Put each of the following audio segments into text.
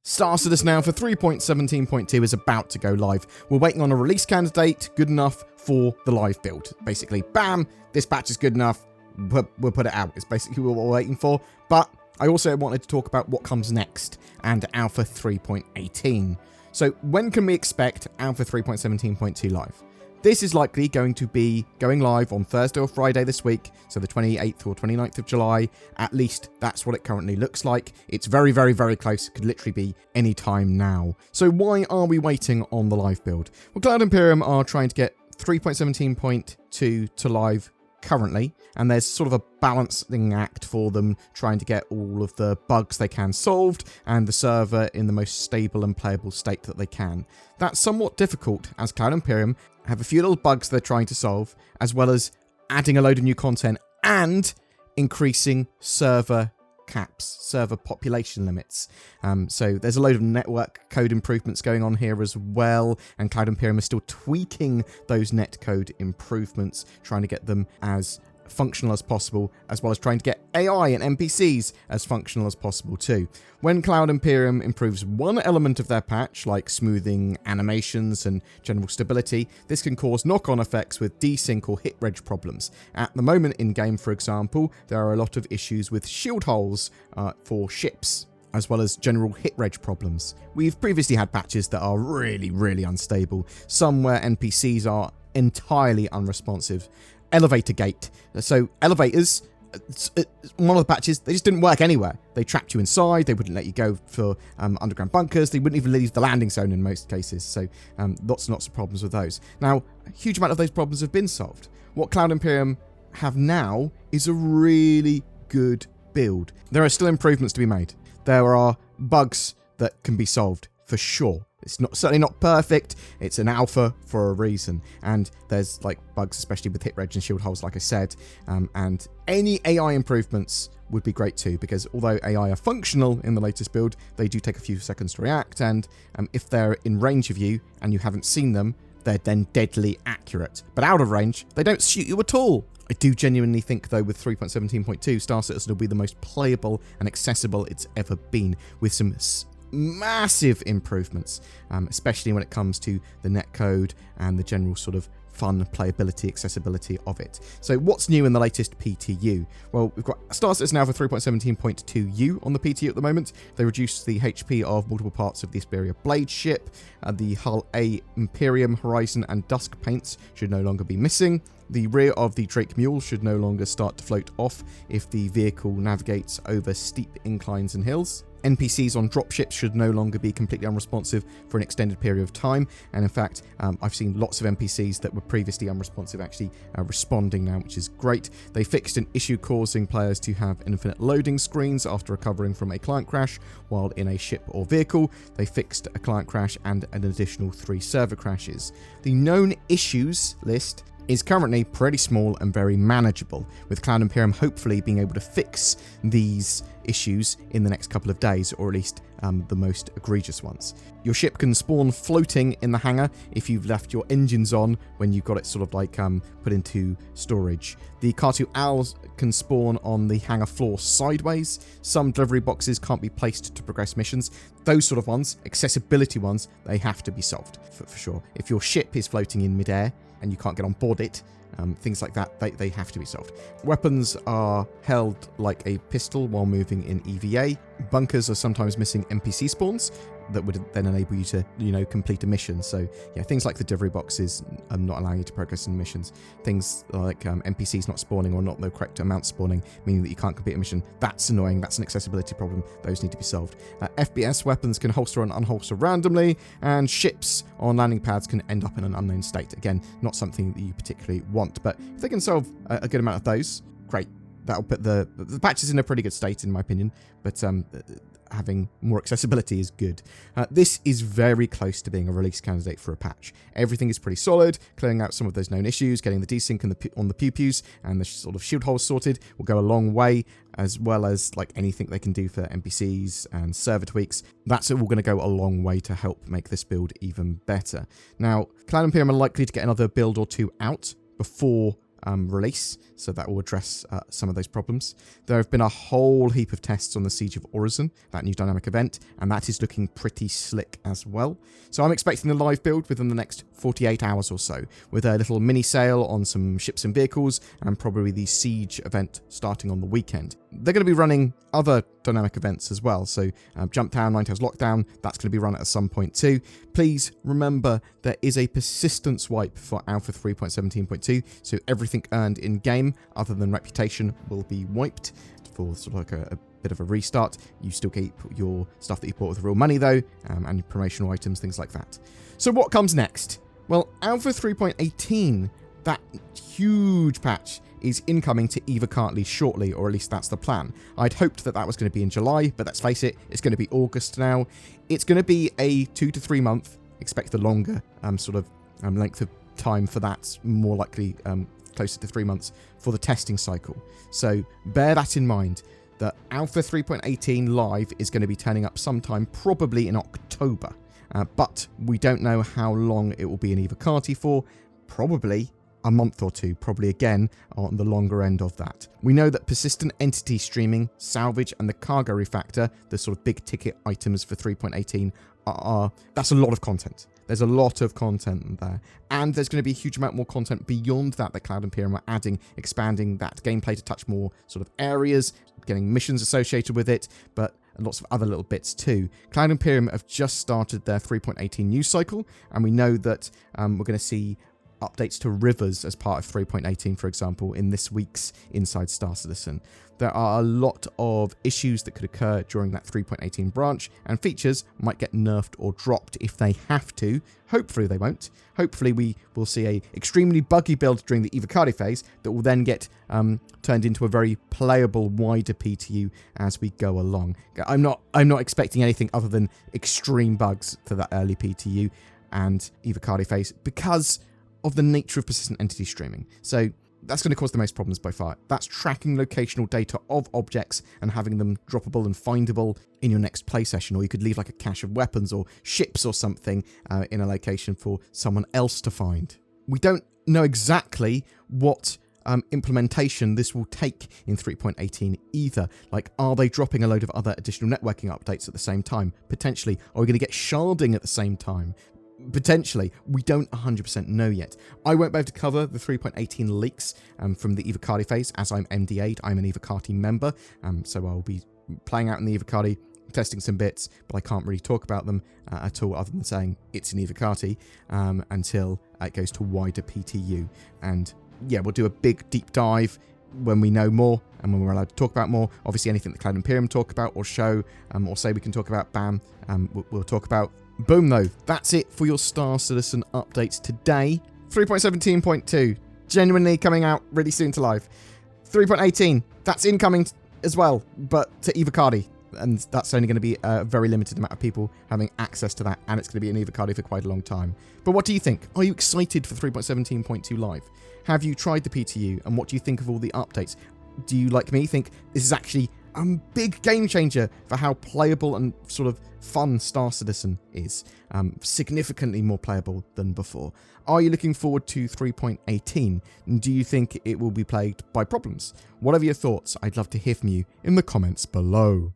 StarEngine now for 3.17.2 is about to go live. We're waiting on a release candidate good enough for the live build. Basically, bam, this patch is good enough, we'll put it out. It's basically what we're waiting for. But I also wanted to talk about what comes next and Alpha 3.18. So when can we expect Alpha 3.17.2 live? This is likely going to be going live on Thursday or Friday this week, so the 28th or 29th of July. At least that's what it currently looks like. It's very, very, very close. It could literally be any time now. So why are we waiting on the live build? Well, Cloud Imperium are trying to get 3.17.2 to live currently, and there's sort of a balancing act for them, trying to get all of the bugs they can solved and the server in the most stable and playable state that they can. That's somewhat difficult, as Cloud Imperium have a few little bugs they're trying to solve, as well as adding a load of new content and increasing server caps, server population limits. So there's a load of network code improvements going on here as well, and Cloud Imperium is still tweaking those net code improvements, trying to get them as functional as possible, as well as trying to get AI and NPCs as functional as possible too. When Cloud Imperium improves one element of their patch, like smoothing animations and general stability, this can cause knock-on effects with desync or hit reg problems. At the moment in-game, for example, there are a lot of issues with shield holes for ships, as well as general hit reg problems. We've previously had patches that are really, really unstable, some where NPCs are entirely unresponsive. Elevator gate. So elevators, one of the patches, they just didn't work anywhere. They trapped you inside, they wouldn't let you go for underground bunkers, they wouldn't even leave the landing zone in most cases, so lots and lots of problems with those. Now, a huge amount of those problems have been solved. What Cloud Imperium have now is a really good build. There are still improvements to be made. There are bugs that can be solved, for sure. It's certainly not perfect. It's an alpha for a reason, and there's like bugs, especially with hit reg and shield holes, like I said. And any AI improvements would be great too, because although AI are functional in the latest build, they do take a few seconds to react, and if they're in range of you and you haven't seen them, they're then deadly accurate. But out of range, they don't shoot you at all. I do genuinely think, though, with 3.17.2, StarEngine will be the most playable and accessible it's ever been, with some massive improvements, especially when it comes to the netcode and the general sort of fun playability, accessibility of it. So what's new in the latest PTU? Well, we've got StarEngine now for 3.17.2U on the PTU at the moment. They reduced the HP of multiple parts of the Asperia Blade ship. The Hull A Imperium, Horizon and Dusk paints should no longer be missing. The rear of the Drake Mule should no longer start to float off if the vehicle navigates over steep inclines and hills. NPCs on dropships should no longer be completely unresponsive for an extended period of time, and in fact, I've seen lots of NPCs that were previously unresponsive actually responding now, which is great. They fixed an issue causing players to have infinite loading screens after recovering from a client crash while in a ship or vehicle. They fixed a client crash and an additional 3 server crashes. The known issues list is currently pretty small and very manageable, with Cloud Imperium hopefully being able to fix these issues in the next couple of days, or at least the most egregious ones. Your ship can spawn floating in the hangar if you've left your engines on when you've got it sort of like put into storage. The K2 Owls can spawn on the hangar floor sideways. Some delivery boxes can't be placed to progress missions. Those sort of ones, accessibility ones, they have to be solved for sure. If your ship is floating in midair and you can't get on board it, things like that, they have to be solved. Weapons are held like a pistol while moving in EVA. Bunkers are sometimes missing NPC spawns that would then enable you to, complete a mission. So yeah, things like the delivery boxes not allowing you to progress in missions. Things like NPCs not spawning or not the correct amount spawning, meaning that you can't complete a mission. That's annoying. That's an accessibility problem. Those need to be solved. FBS weapons can holster and unholster randomly, and ships on landing pads can end up in an unknown state. Again, not something that you particularly want, but if they can solve a good amount of those, great. That'll put the patch is in a pretty good state, in my opinion, but having more accessibility is good. This is very close to being a release candidate for a patch. Everything is pretty solid. Clearing out some of those known issues, getting the desync on the pew-pews and the sort of shield holes sorted will go a long way, as well as like anything they can do for NPCs and server tweaks. That's all going to go a long way to help make this build even better. Now, Cloud Imperium are likely to get another build or two out before release, so that will address some of those problems. There have been a whole heap of tests on the Siege of Orozen, that new dynamic event, and that is looking pretty slick as well. So I'm expecting the live build within the next 48 hours or so, with a little mini sale on some ships and vehicles, and probably the Siege event starting on the weekend. They're going to be running other dynamic events as well, so Jumptown, Ninetales Lockdown, that's going to be run at some point too. Please remember there is a persistence wipe for Alpha 3.17.2, so everything earned in-game, other than reputation, will be wiped for sort of like a bit of a restart. You still keep your stuff that you bought with real money though, and your promotional items, things like that. So what comes next? Well, Alpha 3.18, that huge patch, is incoming to Evocati shortly, or at least that's the plan. I'd hoped that that was going to be in July, but let's face it, it's going to be August now. It's going to be a 2 to 3 month, expect the longer length of time for that, more likely closer to 3 months for the testing cycle. So bear that in mind, that Alpha 3.18 live is going to be turning up sometime probably in October, but we don't know how long it will be in Evocati for, probably a month or two, probably again on the longer end of that. We know that persistent entity streaming, salvage, and the cargo refactor, the sort of big ticket items for 3.18, that's a lot of content. There's a lot of content there. And there's going to be a huge amount more content beyond that Cloud Imperium are adding, expanding that gameplay to touch more sort of areas, getting missions associated with it, but lots of other little bits too. Cloud Imperium have just started their 3.18 news cycle, and we know that we're going to see updates to rivers as part of 3.18, for example, in this week's Inside Star Citizen. There are a lot of issues that could occur during that 3.18 branch, and features might get nerfed or dropped if they have to. Hopefully they won't. Hopefully we will see a extremely buggy build during the Evocati phase that will then get turned into a very playable, wider PTU as we go along. I'm not expecting anything other than extreme bugs for that early PTU and Evocati phase, because of the nature of persistent entity streaming. So that's going to cause the most problems by far. That's tracking locational data of objects and having them droppable and findable in your next play session, or you could leave like a cache of weapons or ships or something in a location for someone else to find. We don't know exactly what implementation this will take in 3.18 either. Like, are they dropping a load of other additional networking updates at the same time? Potentially. Are we going to get sharding at the same time? Potentially. We don't 100% know yet. I won't be able to cover the 3.18 leaks from the Evocati phase, as I'm MD8. I'm an Evocati member, so I'll be playing out in the Evocati, testing some bits, but I can't really talk about them at all, other than saying it's an Evocati until it goes to wider PTU. And yeah, we'll do a big deep dive when we know more and when we're allowed to talk about more. Obviously, anything that Cloud Imperium talk about or show or say we can talk about, bam, we'll talk about. Boom, though. That's it for your Star Citizen updates today. 3.17.2, genuinely coming out really soon to live. 3.18, that's incoming as well, but to Evocati. And that's only going to be a very limited amount of people having access to that, and it's going to be in Evocati for quite a long time. But what do you think? Are you excited for 3.17.2 live? Have you tried the PTU, and what do you think of all the updates? Do you, like me, think this is actually a big game changer for how playable and sort of fun Star Citizen is? Significantly more playable than before. Are you looking forward to 3.18? Do you think it will be plagued by problems? Whatever your thoughts, I'd love to hear from you in the comments below.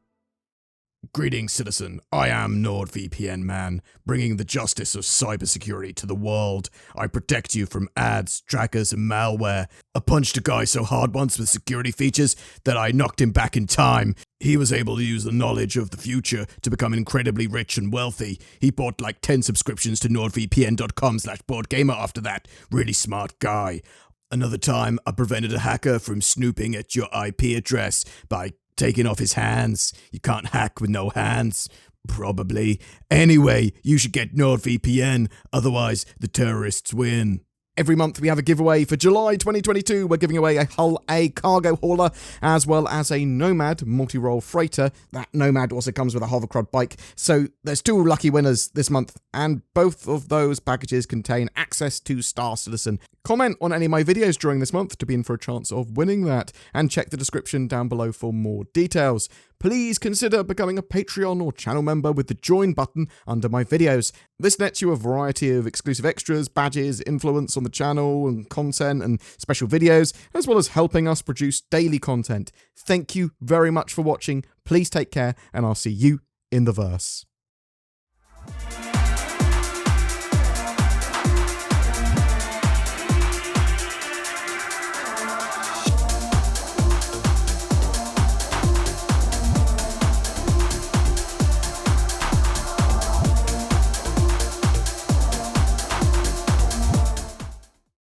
Greetings, citizen. I am NordVPN Man, bringing the justice of cybersecurity to the world. I protect you from ads, trackers, and malware. I punched a guy so hard once with security features that I knocked him back in time. He was able to use the knowledge of the future to become incredibly rich and wealthy. He bought like 10 subscriptions to nordvpn.com/BoredGamer after that. Really smart guy. Another time, I prevented a hacker from snooping at your IP address by taking off his hands. You can't hack with no hands. Probably. Anyway, you should get NordVPN, otherwise the terrorists win. Every month we have a giveaway. For July 2022, we're giving away a Hull A cargo hauler, as well as a Nomad multi-role freighter. That Nomad also comes with a hovercraft bike. So there's 2 lucky winners this month, and both of those packages contain access to Star Citizen. Comment on any of my videos during this month to be in for a chance of winning that, and check the description down below for more details. please consider becoming a Patreon or channel member with the join button under my videos. This nets you a variety of exclusive extras, badges, influence on the channel and content and special videos, as well as helping us produce daily content. Thank you very much for watching. Please take care, and I'll see you in the verse.